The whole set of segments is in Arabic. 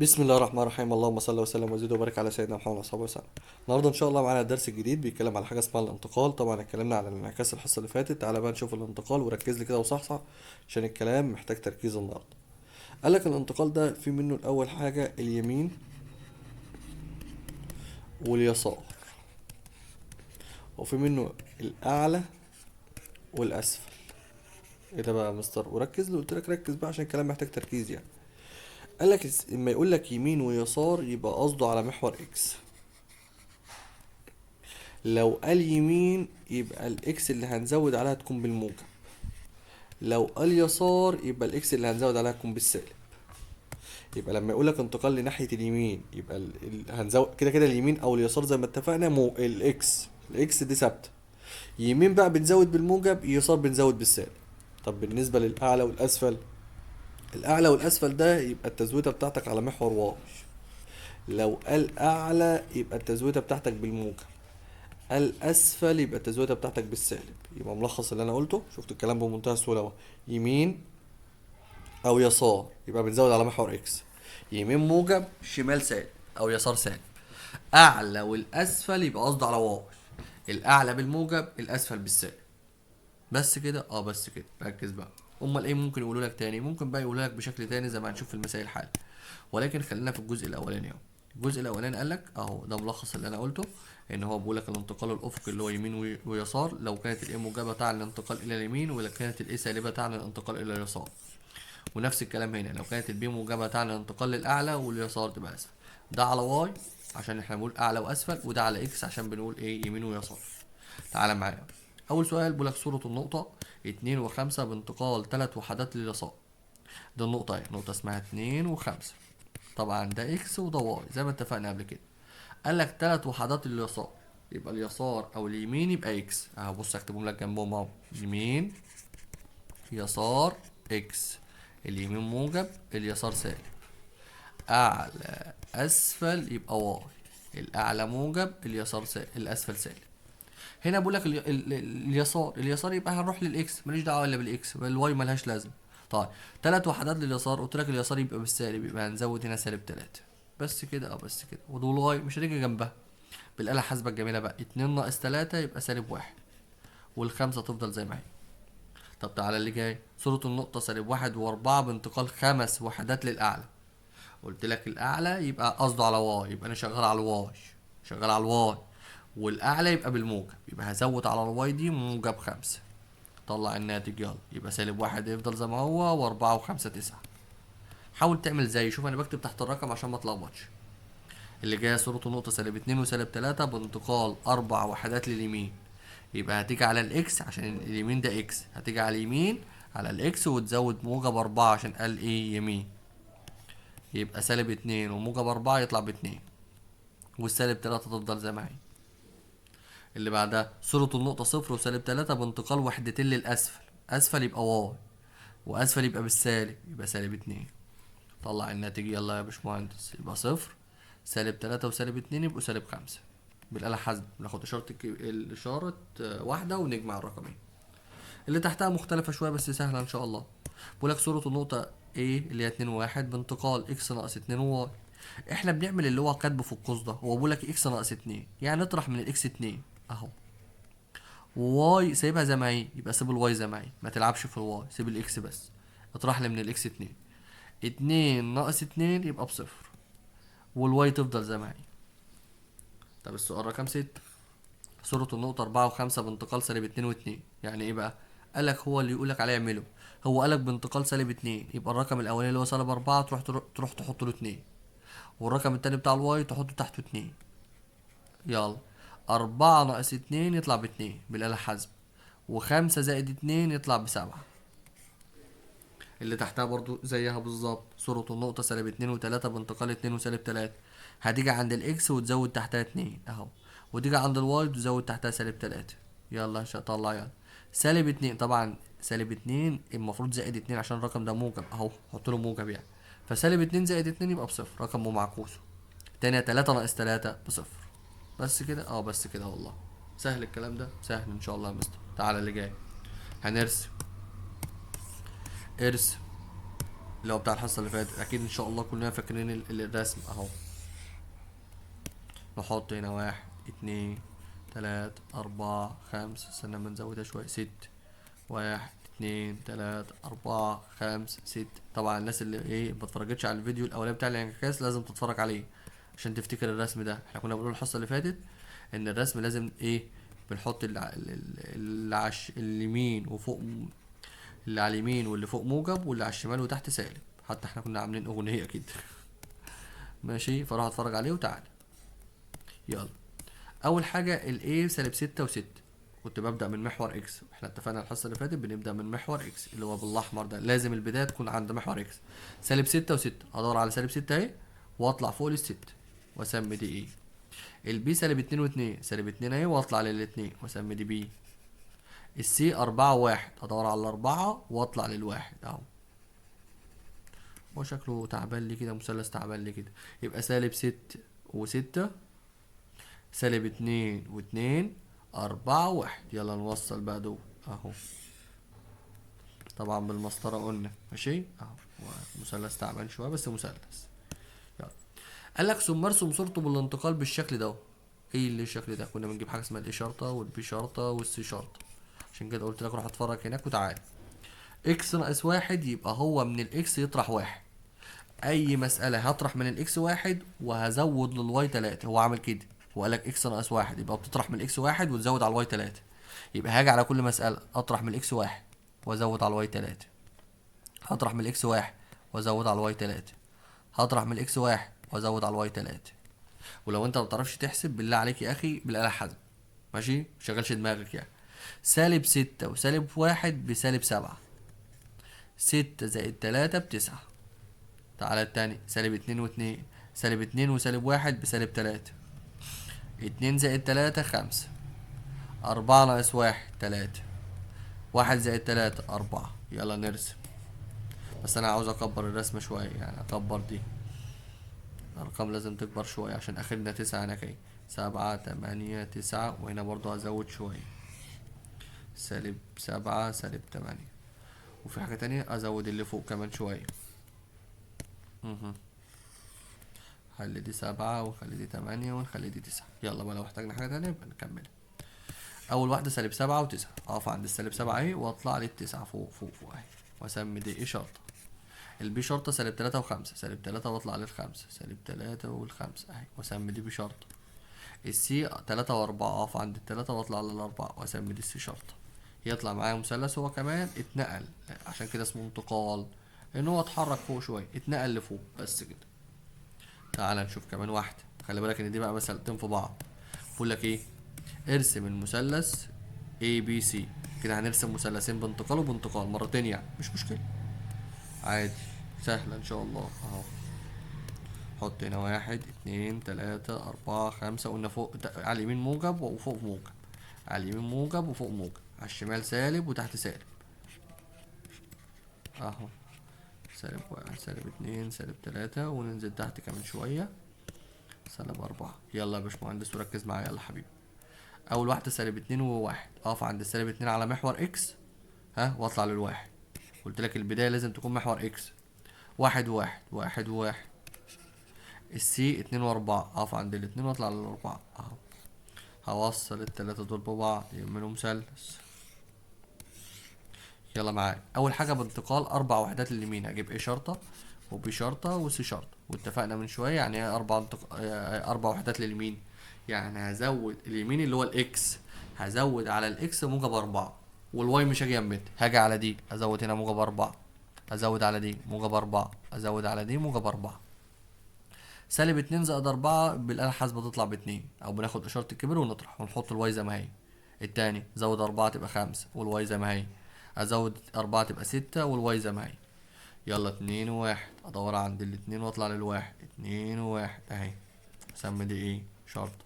بسم الله الرحمن الرحيم. اللهم صل وسلم وزد وبارك على سيدنا محمد وصحبه وسلم. النهارده ان شاء الله معانا درس جديد بيتكلم على حاجه اسمها الانتقال. طبعا اتكلمنا على الانعكاس الحصه اللي فاتت. تعالى بقى نشوف الانتقال وركز لي كده وصحصح عشان الكلام محتاج تركيز النهارده. قال لك الانتقال ده في منه الاول حاجه اليمين واليسار، وفي منه الاعلى والاسفل. ايه ده بقى يا مستر؟ وركز لي، قلت لك ركز بقى عشان الكلام محتاج تركيز يعني. قال لك اما يقول لك يمين ويسار يبقى قصده على محور اكس. لو قال يمين يبقى الاكس اللي هنزود عليها تكون بالموجب. لو قال يسار يبقى الاكس اللي هنزود عليها تكون بالسالب. يبقى لما يقول لك انتقال لناحيه اليمين يبقى هنزود كده كده اليمين او اليسار زي ما اتفقنا. الاكس دي ثابته. يمين بقى بنزود بالموجب، يسار بنزود بالسالب. طب بالنسبه للاعلى والاسفل، الاعلى والاسفل ده يبقى التزويده بتاعتك على محور واي. لو قال اعلى يبقى التزويده بتاعتك بالموجب، الاسفل يبقى التزويده بتاعتك بالسالب. يبقى ملخص اللي انا قلته، شفت الكلام بمنتهى السهوله اهو. يمين او يسار يبقى بنزود على محور اكس. يمين موجب، شمال سالب او يسار سالب. اعلى والاسفل يبقى قصده على واي. الاعلى بالموجب، الاسفل بالسالب. بس كده، بس كده، ركز بقى. امال ايه ممكن يقولوا لك تاني؟ ممكن بقى يقولوا لك بشكل تاني زي ما هنشوف في المسائل حالا. ولكن خلينا في الجزء الاولاني اهو. الجزء الاولاني قال لك اهو، ده ملخص اللي انا قلته. ان هو بيقول لك الانتقال الافقي اللي هو يمين ويسار، لو كانت الايه موجبه تعني الانتقال الى اليمين، ولو كانت الايه سالبه تعني الانتقال الى اليسار. ونفس الكلام هنا، لو كانت البي موجبه تعني الانتقال للاعلى واليسار تبقى اسفل. ده على واي عشان احنا بنقول اعلى واسفل، وده على اكس عشان بنقول ايه يمين ويسار. تعالى معايا. اول سؤال بيقول لك صورة النقطة 2 و5 بانتقال 3 وحدات لليسار. ده النقطة اهي، نقطة اسمها 2 و5. طبعا ده اكس وده واي زي ما اتفقنا قبل كده. قال لك 3 وحدات لليسار، يبقى اليسار او اليمين يبقى اكس. اهو بص اكتبهم لك جنبهم اهو. يمين، يسار، اكس. اليمين موجب، اليسار سالب. اعلى اسفل يبقى واي. الاعلى موجب، اليسار سالب، الاسفل سالب. هنا بقول لك اليسار يبقى هنروح للاكس، ماليش دعوه الا بالاكس، الواي ملهاش لازمه. طيب 3 وحدات لليسار، قلت لك اليسار يبقى بالسالب، يبقى هنزود هنا -3. بس كده، بس كده. ودول واي مش هتيجي جنبها. بالاله الحاسبه الجميله بقى، 2 - 3 يبقى -1. والخمسه تفضل زي ما هي. طب تعالى اللي جاي، صورة النقطة -1 و4 بانتقال 5 وحدات للأعلى. قلت لك الأعلى يبقى قصده على واي، يبقى أنا شغال على الواي. شغال على الواي. والأعلى يبقى بالموجب، يبقى هزود على الواي دي موجب 5. طلع الناتج يلا، يبقى -1 يفضل زي ما هو، و4 و5 9. حاول تعمل زي، شوف أنا بكتب تحت الرقم عشان ما تلخبطش. اللي جايه صورة النقطة -2 و3 بانتقال 4 وحدات لليمين. يبقى هتيجي على الاكس عشان اليمين ده اكس، هتيجي على اليمين على الاكس وتزود موجب 4 عشان قال ايه يمين. يبقى -2 وموجب 4 يطلع ب2. والسالب 3 تفضل زي ما هي. اللي بعدها صورة النقطة 0 و3 بانتقال وحدتين للأسفل. أسفل يبقى واي، وأسفل يبقى بالسالب، يبقى -2. طلع الناتج يلا يا باشمهندس، يبقى 0 -3 و -2 يبقوا -5. بالآلة الحاسبة ناخد الإشارة واحدة ونجمع الرقمين. اللي تحتها مختلفة شوية بس سهلة إن شاء الله. بقولك صورة النقطة A اللي هي 2 و1 بانتقال x - 2 y. احنا بنعمل اللي هو كاتبه في القوس ده، هو بيقولك x - 2، يعني نطرح من الاكس 2 اهو. وواي سايبها زي ما هي، يبقى سيب الواي زي ما هي، ما تلعبش في الواي، سيب الاكس بس. اطرح لي من الاكس 2. 2 - 2 يبقى بصفر. والواي تفضل زي ما هي. طب السؤال رقم 6. صورة النقطة 4 و5 بانتقال -2 و2، يعني ايه بقى؟ قالك هو اللي يقولك عليه اعمله. هو قالك بانتقال -2، يبقى الرقم الأولاني اللي هو -4 تروح تحط له 2. والرقم التاني بتاع الواي تحطه تحته 2. يلا. 4 - 2 يطلع ب2 بالآلة الحاسبة. و5 - 2 يطلع ب7. اللي تحتها برضو زيها بالظبط، صورة النقطة -2 و3 بانتقال 2 وسالب 3. هتيجي عند الاكس وتزود تحتها 2 اهو. وتيجي عند الواي وتزود تحتها -3. يلا طلع يلا. -2 طبعا. -2 المفروض -2 عشان الرقم ده موجب اهو، حط له موجب يعني. -2 زائد 2 يبقى بصفر، رقم معكوسه. تانية 3 - 3 بصفر. بس كده، بس كده والله. سهل الكلام ده، سهل ان شاء الله يا مستر. تعالى اللي جاي. هنرسم. ارسم. اللي هو بتاع الحصة اللي فاتت، اكيد ان شاء الله كلنا فاكرين الرسم اهو. نحط هنا واحد اتنين تلاتة أربعة خمسة، استنى ما نزودها شوية، ست. واحد اتنين تلاتة أربعة خمسة ست. طبعا الناس اللي ايه ما اتفرجتش على الفيديو الأولاني بتاع الانعكاس لازم تتفرج عليه عشان تفتكر الرسم ده. احنا كنا بنقول الحصة اللي فاتت إن الرسم لازم ايه، بنحط اليمين وفوق، اللي على اليمين واللي فوق موجب واللي على الشمال وتحت سالب. حتى احنا كنا عاملين أغنية كده. ماشي، فروح اتفرج عليه وتعالى. يلا. اول حاجه الايه سالب ستة وستة، كنت ببدا من محور اكس. احنا اتفقنا الحصه اللي فاتت بنبدا من محور اكس اللي هو بالاحمر ده، لازم البدايه تكون عند محور اكس. سالب ستة وستة، ادور على سالب ستة اهي واطلع فوق للستة واسمي دي ايه. البي سالب اتنين واتنين، سالب اتنين اهي واطلع للاتنين واسمي دي بي. السي أربعة وواحد، ادور على الأربعة واطلع للواحد اهو. هو شكله تعبان لي كده، مثلث تعبان لي كده. يبقى سالب ست وستة، سالب اتنين واتنين، أربعة واحد. يلا نوصل بقى دول أهو. طبعا بالمسطرة قلنا ماشي أهو. مثلث تعبان شوية بس مثلث. يلا. قالك ثم ارسم صورته بالانتقال بالشكل ده. ايه اللي الشكل ده؟ كنا بنجيب حاجة اسمها الاي شرطة والبي شرطة والسي شرطة، عشان كده قلت لك روح اتفرج هناك وتعالى. اكس ناقص واحد يبقى هو من الاكس يطرح واحد. اي مسألة هطرح من الاكس واحد وهزود للواي تلاتة. هو عامل كده، هو قالك اكس ناقص واحد يبقى بتطرح من الاكس واحد وتزود على الواي تلاتة. يبقى هاجي على كل مسألة اطرح من الاكس واحد وازود على الواي تلاتة، هطرح من الاكس واحد وازود على الواي تلاتة، هطرح من الاكس واحد وازود على الواي تلاتة. ولو انت مبتعرفش تحسب بالله عليك يا اخي بالآلة الحاسبة، ماشي، مشغلش دماغك يعني. سالب ستة وسالب واحد بسالب سبعة. ستة زائد تلاتة بتسعة. تعالى التاني، سالب اتنين واتنين، سالب اتنين وسالب واحد بسالب تلاتة. اتنين زائد تلاتة خمسة. أربعة ناقص واحد تلاتة. واحد زائد تلاتة أربعة. يلا نرسم. بس أنا عاوز أكبر الرسمة شوية، يعني أكبر دي. الأرقام لازم تكبر شوية عشان آخرنا تسعة هناك اهي. سبعة تمانية تسعة، وهنا برضو هزود شوية. سالب سبعة سالب تمانية. وفي حاجة تانية أزود اللي فوق كمان شوية. مهم. خلي دي سبعة ونخلي دي تمانية ونخلي دي تسعة. يلا بقى لو احتاجنا حاجة تانية يبقى نكملها. أول واحدة سالب سبعة وتسعة، أقف عند السالب سبعة اهي وأطلع للتسعة فوق فوق فوق اهي وأسمي دي ايه شرطة. البي شرطة سالب تلاتة وخمسة، سالب تلاتة واطلع للخمسة، سالب تلاتة والخمسة اهي وأسمي دي بي شرطة. السي تلاتة وأربعة، أقف عند التلاتة وأطلع للأربعة وأسمي دي السي شرطة. يطلع معايا مثلث هو كمان اتنقل، عشان كده اسمه انتقال، إن هو اتحرك فوق شوية، اتنقل لفوق بس كده. تعال نشوف كمان واحدة. خلي بالك إن دي بقى مسألتين في بعض. بقول لك إيه، ارسم المثلث A B C. كده هنرسم مثلثين بانتقال وبانتقال مرتين، يعني مش مشكلة، عادي، سهلة إن شاء الله أهو. حط هنا واحد اتنين تلاتة أربعة خمسة. قلنا فوق على اليمين موجب وفوق موجب، على اليمين موجب وفوق موجب، على الشمال سالب وتحت سالب اهو. سالب واحد سالب اتنين سالب تلاتة، وننزل تحت كمان شوية سالب أربعة. يلا يا باشمهندس وركز معايا يلا حبيبي. أول واحدة سالب اتنين وواحد، أقف عند السالب اتنين على محور إكس ها وأطلع للواحد. قلت لك البداية لازم تكون محور إكس. واحد وواحد، واحد وواحد. السي اتنين وأربعة، أقف عند الاتنين وأطلع للأربعة أهو. هوصل التلاتة دول ببعض يعملوا مثلث. يلا معايا. اول حاجه بانتقال اربع وحدات لليمين، هجيب ايه شرطه وبي شرطه وسي شرطه. واتفقنا من شويه يعني ايه اربع وحدات لليمين. يعني هزود اليمين اللي هو الاكس، هزود على الاكس موجب اربعة، والواي مش هاجي جنبها، هاجي على دي ازود هنا موجب اربعة، ازود على دي موجب اربعة، ازود على دي موجب اربعة. سالب اتنين زائد أربعة بالآلة الحاسبة تطلع باتنين، أو بناخد إشارة الكبير ونطرح ونحط الواي زي ما هي. التاني زود أربعة تبقى خمسة والواي زي ما هي، أزود أربعة تبقى ستة والواي زي ما هي. يلا اتنين وواحد، أدور عند الاتنين وأطلع للواحد. اتنين وواحد أهي، سمي دي إيه شرطة.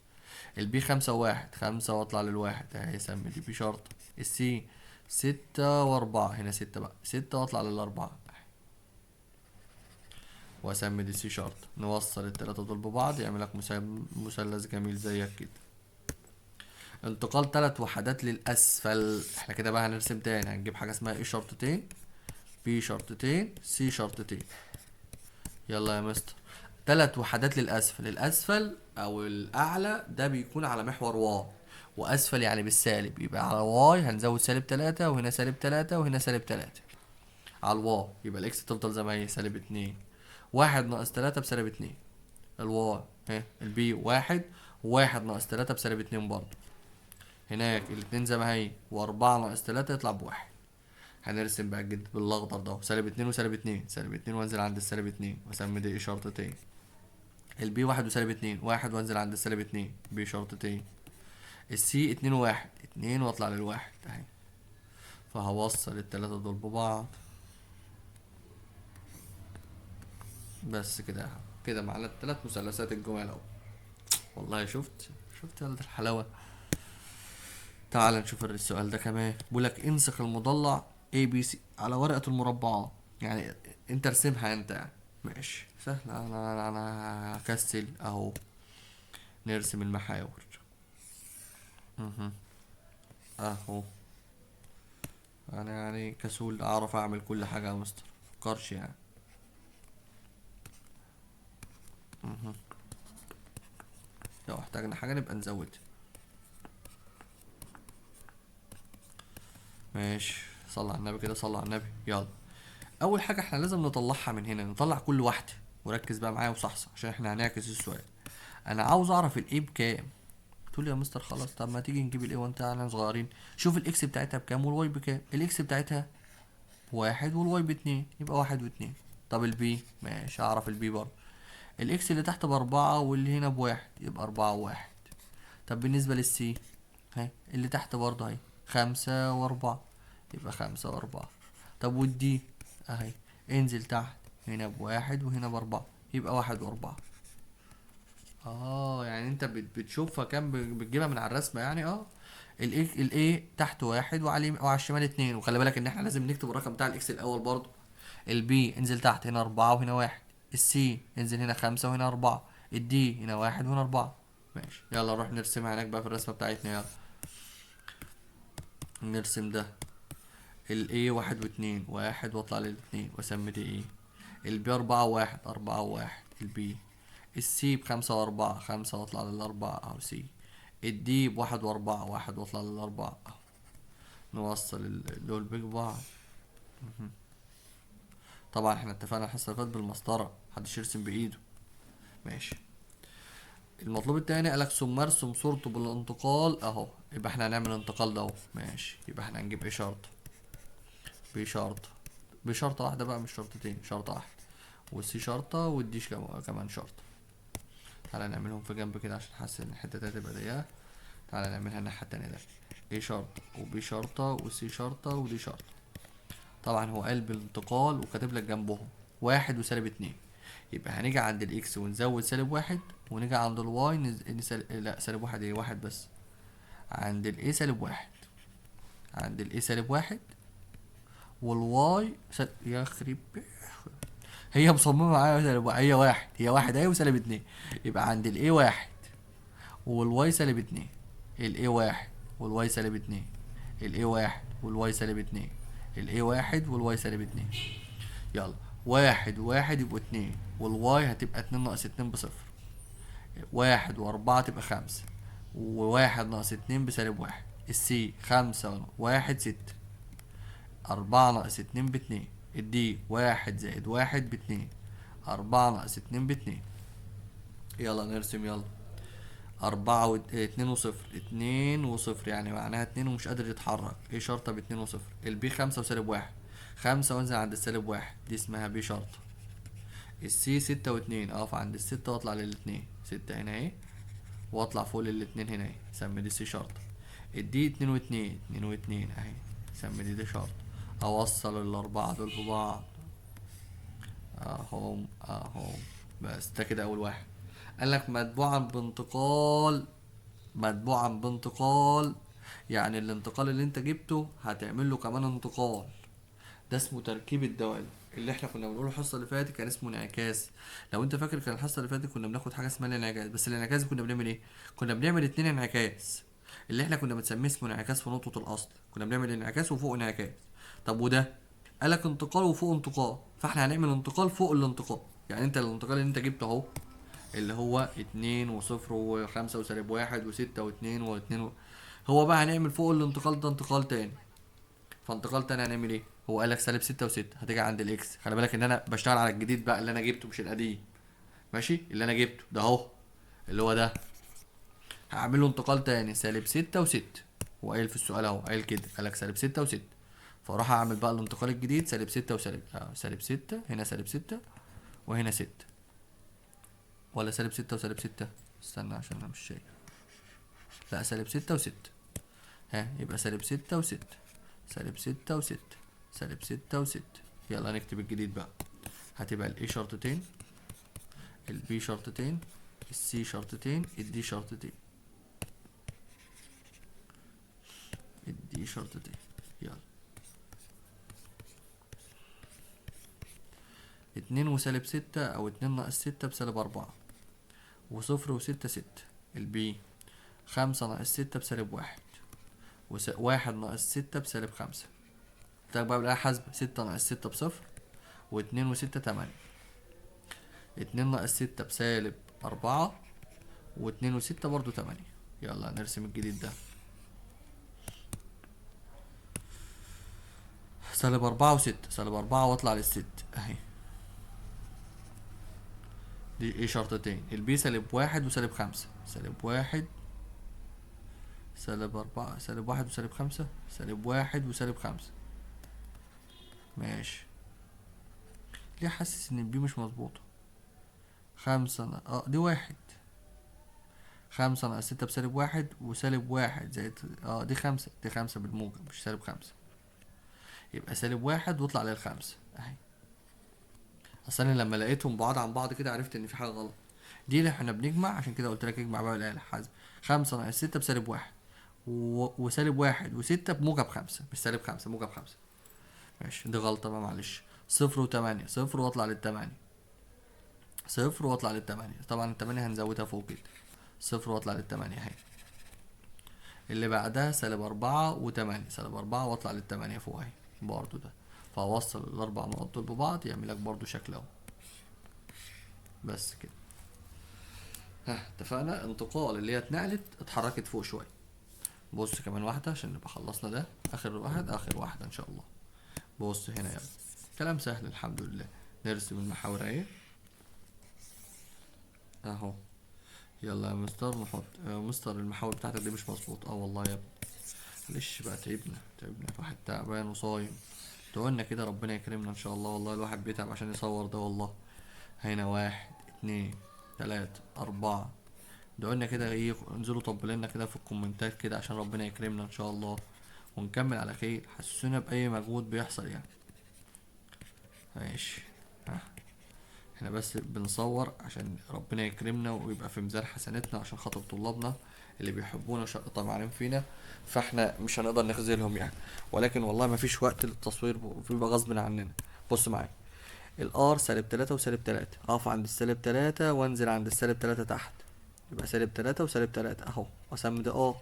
البي خمسة وواحد، خمسة وأطلع للواحد أهي، سمي دي بي شرطة. السي ستة وأربعة، هنا ستة بقى، ستة وأطلع للأربعة واسمي دي سي شارت. نوصل التلاتة دول ببعض يعمل لك مثلث جميل زيك كده. انتقال تلات وحدات للاسفل. احنا كده بقى هنرسم تاني، هنجيب حاجة اسمها ايه شرطتين بي شرطتين سي شرطتين. يلا يا مستر، 3 وحدات للاسفل. الاسفل او الاعلى ده بيكون على محور واي، واسفل يعني بالسالب، يبقى على واي هنزود -3 وهنا -3 وهنا -3 على الواي، يبقى الاكس تفضل زي ما هي -2. 1 - 3 بسالب 2. الواي البي 1 بسالب 2 برضه. هناك الاتنين زي ما هي، و4 - 3 يطلع ب1. هنرسم بقى الجد بالاخضر ده، -2 وسالب 2، -2 وانزل عند السالب 2 واسمي دي اشارتين. البي 1 وسالب 2، 1 وانزل عند السالب 2 بشرطتين. السي 2 و1، 2 واطلع لل1 اهي. فهوصل ال3 دول ببعض بس كده اهو. كده معانا ال3 مثلثات الجمال اهو. والله شفت يا ولد الحلاوة. تعال نشوف السؤال ده كمان. بيقولك انسخ المضلع ABC على ورقة المربعات. يعني انت ارسمها انت يعني. ماشي سهل. انا هكسل اهو. نرسم المحاور اهو. انا يعني كسول اعرف اعمل كل حاجة يا مستر، مفكرش يعني. لو احتاجنا حاجة نبقى نزودها. ماشي، صلى على النبي كده، صلى على النبي. يلا، اول حاجة احنا لازم نطلعها من هنا، نطلع كل واحدة. وركز بقى معايا وصحصح عشان احنا هنعكس السؤال. انا عاوز اعرف الايه بكام. تقول لي يا مستر خلاص، طب ما تيجي نجيب الايه وانت احنا صغيرين. شوف الاكس بتاعتها بكام والواي بكام. الاكس بتاعتها 1 والواي ب2، يبقى 1 و2. طب البي، ماشي اعرف البي برضه. الاكس اللي تحت ب4 واللي هنا ب1، يبقى 4 و1. طب بالنسبة للسي، اللي تحت برضه اهي 5 و4، يبقى 5 و4. طب والدي اهي، انزل تحت، هنا ب1 وهنا ب4، يبقى 1 و4. يعني انت بتشوفها كام، بتجيبها من على الرسمة يعني. الايه تحت 1 وعلى الشمال 2. وخلي بالك ان احنا لازم نكتب الرقم بتاع الاكس الاول برضه. البي انزل تحت، هنا 4 وهنا 1. السي انزل هنا 5 وهنا 4. الدي هنا 1 وهنا 4. ماشي، يلا نروح نرسمها هناك بقى في الرسمة بتاعتنا. يلا نرسم ده. الاي 1 و2، 1 واطلع لل2 واسمي دي ايه. البي 4 و1، 4 و1 البي. السي ب5 و4، 5 واطلع لل4 اهو سي. الدي ب1 و4، 1 واطلع لل4 اهو. نوصل دول ببعض. طبعا احنا اتفقنا الحصة اللي فاتت بالمسطرة، محدش يرسم بايده. ماشي. المطلوب التاني قالك ثم ارسم صورته بالانتقال اهو. يبقى احنا هنعمل انتقال ده اهو. ماشي، يبقى احنا هنجيب ايه شرط، بشرط، بشرطة واحدة بقى، مش شرطتين، شرطة واحدة. والسي شرطة والديش كمان شرطة. تعالى نعملهم في جنب كده عشان حاسس ان الحتة دي هتبقى ضيقة. تعالى نعملها الناحية التانية ده. ايه شرطة وبي شرطة وسي شرطة ودي شرطة. طبعا هو قال بالانتقال وكاتب لك جنبهم 1 وسالب 2. يبقى هنيجي عند الاكس ونزود -1، ونيجي عند الواي لا -1 ايه، 1 بس. عند الاي -1، عند الاي -1، والواي يخرب. هي مصممة معايا هي واحد، هي واحد اهي وسالب 2. يبقى عند الاي 1 والواي -2. الاي 1 والواي -2. الاي 1 والواي -2. الاي 1 والواي -2. يلا، 1 و1 يبقوا 2، والواي هتبقى 2 - 2 بصفر. 1 و4 تبقى 5، و1 - 2 بسالب 1. السي 5 و1 6. 4 - 2 ب2. الدي 1 زائد 1 ب2. 4 - 2 ب2. يلا نرسم يلا. 2 و0، 2 و0 يعني معناها 2 ومش قادر يتحرك. ايه شرطة ب2 و0. البي 5 وسالب 1، 5 وانزل عند السالب 1، دي اسمها بي شرطة. السي 6 و2، اقف عند ال6 واطلع لل2، 6 هنا اهي، واطلع فوق لل2 هنا اهي، سمي دي سي شرطة. الدي 2 و2، 2 و2 اهي، سمي دي شرطة. اوصل الاربعة دول ببعض اهم اهم. بس ده كده اول واحد. قالك متبوعا بانتقال، متبوعا بانتقال، يعني الانتقال اللي انت جبته هتعمل له كمان انتقال. ده اسمه تركيب الدوال. اللي احنا كنا بنقوله الحصه اللي فاتت كان اسمه انعكاس. لو انت فاكر كان الحصه اللي فاتت كنا بناخد حاجه اسمها الانعكاس. بس الانعكاس كنا بنعمل ايه؟ كنا بنعمل 2 انعكاس. اللي احنا كنا بنسميه اسمه انعكاس في نقطه الاصل. كنا بنعمل انعكاس وفوق انعكاس. طب وده قالك انتقال وفوق انتقال، فاحنا هنعمل انتقال فوق الانتقال. يعني انت الانتقال اللي انت جبته اهو، اللي هو اتنين وصفر وخمسة وسالب واحد وستة واتنين واتنين هو بقى هنعمل فوق الانتقال ده انتقال تاني. فانتقال تاني هنعمل ايه؟ هو قالك سالب ستة وستة، هتيجي عند الاكس. خلي بالك ان انا بشتغل على الجديد بقى اللي انا جبته مش القديم. ماشي، اللي انا جبته ده اهو، اللي هو ده، هعمل له انتقال تاني سالب ستة وستة. هو قايل في السؤال اهو، قايل كده، قالك سالب ستة وستة. فاروح اعمل بقى الانتقال الجديد سالب ستة وسالب سالب ستة، هنا سالب ستة وهنا ستة. ولا سالب ستة وسالب ستة؟ استنى عشان انا مش شايف. لا، سالب ستة وستة. ها، يبقى سالب ستة وستة، سالب ستة وستة، سالب ستة وستة. يلا نكتب الجديد بقى. هتبقى الاي شرطتين، البي شرطتين، السي شرطتين، الدي شرطتين، الدي شرطتين. يلا، اتنين وسالب ستة او اتنين ناقص ستة بسالب اربعة، وصفر وستة ستة. البي خمسة ناقص ستة بسالب واحد، واحد ناقص ستة بسالب خمسة. طيب بقى بالآلة حاسبة، ستة ناقص ستة بصفر، واتنين وستة تمانية. اتنين ناقص ستة بسالب أربعة، واتنين وستة برضو تمانية. يلا نرسم الجديد ده. سالب أربعة وستة، سالب أربعة واطلع للست أهي. دي ايه شرطتين، البي سالب واحد وسالب خمسة، سالب واحد، سالب أربعة، سالب واحد وسالب خمسة، سالب واحد وسالب خمسة. ماشي. ليه حاسس ان البي مش مظبوطة؟ خمسة دي واحد. خمسة ناقص ستة بسالب واحد، وسالب واحد زائد دي خمسة، دي خمسة بالموجب مش سالب خمسة. يبقى سالب واحد واطلع للخمسة اهي. اصل انا لما لقيتهم بعاد عن بعض كده عرفت ان في حاجة غلط. دي اللي احنا بنجمع، عشان كده قلت لك اجمع بقى الآلة الحاسبة. خمسة ناقص ستة بسالب واحد، وسالب واحد وستة بموجب خمسة، مش سالب خمسة، موجب خمسة. ماشي، دي غلطة بقى معلش. صفر وتمانية، صفر واطلع للتمانية، صفر واطلع للتمانية. طبعا التمانية هنزودها فوق كده، صفر واطلع للتمانية اهي. اللي بعدها سالب أربعة وتمانية، سالب أربعة واطلع للتمانية فوق اهي برضو ده. فهوصل الأربع نقط دول ببعض يعملك برضو شكل اهو. بس كده. ها، اتفقنا. انتقال اللي هي اتنقلت اتحركت فوق شوية. بص كمان واحدة عشان نبقى خلصنا ده. آخر واحد، آخر واحدة إن شاء الله. بص هنا يلا، كلام سهل الحمد لله. نرسم المحاور اهي اهو. يلا يا مستر نحط مستر المحاور بتاعتك دي مش مظبوط. والله يا ابني، معلش بقى، تعبنا الواحد تعبان وصايم. تقولنا كده ربنا يكرمنا ان شاء الله. والله الواحد بيتعب عشان يصور ده والله. هنا واحد، اتنين، تلاتة، أربعة. دعونا كده ايه، انزلوا طبلوا لنا كده في الكومنتات كده عشان ربنا يكرمنا ان شاء الله، ونكمل على خير. حسسونا بأي مجهود بيحصل يعني. ماشي. ها. احنا بس بنصور عشان ربنا يكرمنا ويبقى في ميزان حسناتنا عشان خاطر طلابنا اللي بيحبونا طمعانين فينا. فاحنا مش هنقدر نخذلهم يعني، ولكن والله ما فيش وقت للتصوير، بيبقى غصب عننا. بص معايا، الار سالب تلاتة وسالب تلاتة، اقف عند السالب تلاتة وانزل عند السالب تلاتة تحت، يبقى سالب تلاتة وسالب تلاتة اهو، واسمي ده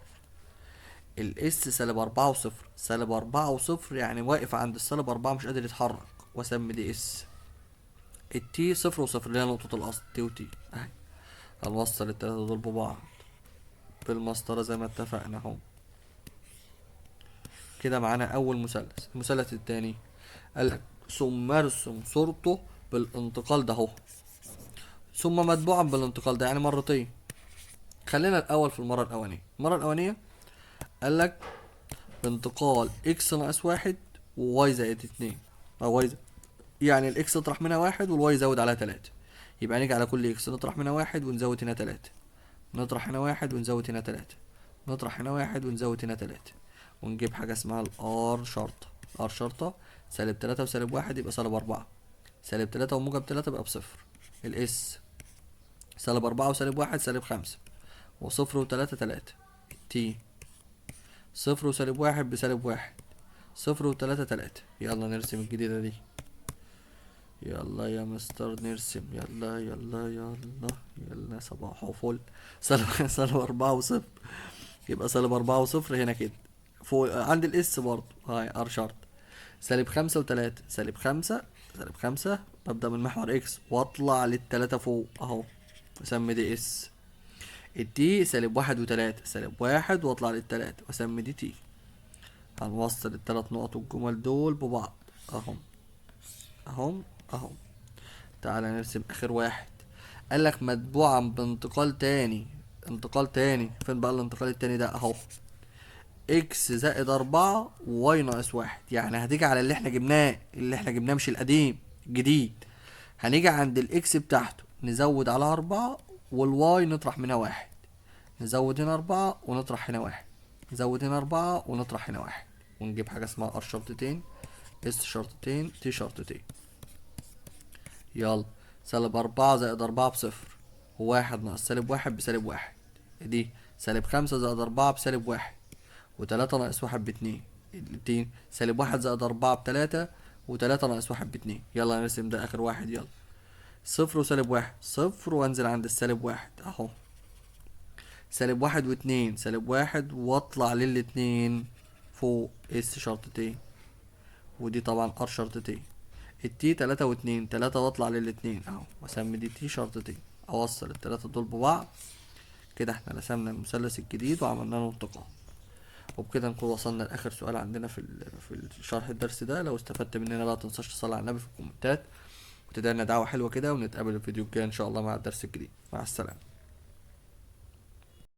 الاس سالب أربعة وصفر، سالب أربعة وصفر يعني واقف عند السالب أربعة مش قادر يتحرك، واسمي دي اس. التي صفر وصفر اللي هي نقطة الأصل، تي وتي اهي. هنوصل التلاتة دول ببعض بالمسطرة زي ما اتفقنا اهو. كده معانا أول مثلث. المثلث التاني قالك ثم ارسم صورته بالانتقال ده اهو، ثم متبوعا بالانتقال ده يعني مرتين. خلينا الأول في المرة الأولانية. المرة الأولانية قالك بانتقال اكس ناقص واحد وواي زائد اتنين، أو واي يعني الاكس اطرح منها واحد والواي زود عليها تلاتة. يبقى نيجي على كل اكس نطرح منها واحد ونزود هنا تلاتة، نطرح هنا واحد ونزود هنا تلاتة، نطرح هنا واحد ونزود هنا تلاتة، ونجيب حاجة اسمها الار شرطة. ار شرطة سالب تلاتة وسالب واحد يبقى سالب أربعة، سالب تلاتة وموجب تلاتة يبقى بصفر. الاس سالب أربعة وسالب واحد سالب خمسة، وصفر وتلاتة تلاتة. تي صفر وسالب واحد بسالب واحد، صفر وتلاتة تلاتة. يلا نرسم الجديدة دي. يلا يا مستر نرسم، يلا يلا يلا يلا، صباح وفل. سالب سالب أربعة وصفر، يبقى سالب أربعة وصفر هنا كده فوق عند الاس برضه هاي ار شرط. سالب خمسة وتلاتة، سالب خمسة، سالب خمسة، ببدأ من محور اكس واطلع للتلاتة فوق اهو، واسمي دي اس. التي سالب واحد وتلاتة، سالب واحد واطلع للتلاتة واسمي دي تي. هنوصل التلات نقط والجمل دول ببعض اهم اهم اهم. تعالى نرسم اخر واحد. قالك متبوعا بانتقال تاني. انتقال تاني فين بقى الانتقال التاني ده؟ اهو اكس زائد اربعة وواي ناقص واحد. يعني هتيجي على اللي احنا جبناه، اللي احنا جبناه مش القديم، الجديد. هنيجي عند الاكس بتاعته نزود عليها اربعة، والواي نطرح منها واحد. نزود هنا اربعة ونطرح هنا واحد، نزود هنا اربعة ونطرح هنا واحد، ونجيب حاجة اسمها ار شرطتين، اس شرطتين، تي شرطتين. يلا، سالب أربعة زائد أربعة بصفر، وواحد ناقص سالب واحد بسالب واحد. دي سالب خمسة زائد أربعة بسالب واحد، وتلاتة ناقص واحد باتنين. الاتنين سالب واحد زائد أربعة بتلاتة، وتلاتة ناقص واحد باتنين. يلا نرسم ده آخر واحد. يلا، صفر وسالب واحد، صفر وانزل عند السالب واحد اهو. سالب واحد واتنين، سالب واحد واطلع للاتنين فوق اس شرطتين، ودي طبعا ار شرطتين. التي تلاتة واتنين، تلاتة واطلع للاتنين اهو، واسمي دي تي شرطتين. اوصل التلاتة دول ببعض كده. احنا رسمنا المثلث الجديد وعملنا له انتقام. وبكده نكون وصلنا لاخر سؤال عندنا في شرح الدرس ده. لو استفدت مننا بقى متنساش تصلي على النبي في الكومنتات، وتدعي لنا دعوة حلوة كده، ونتقابل الفيديو الجاي ان شاء الله مع الدرس الجديد. مع السلامة.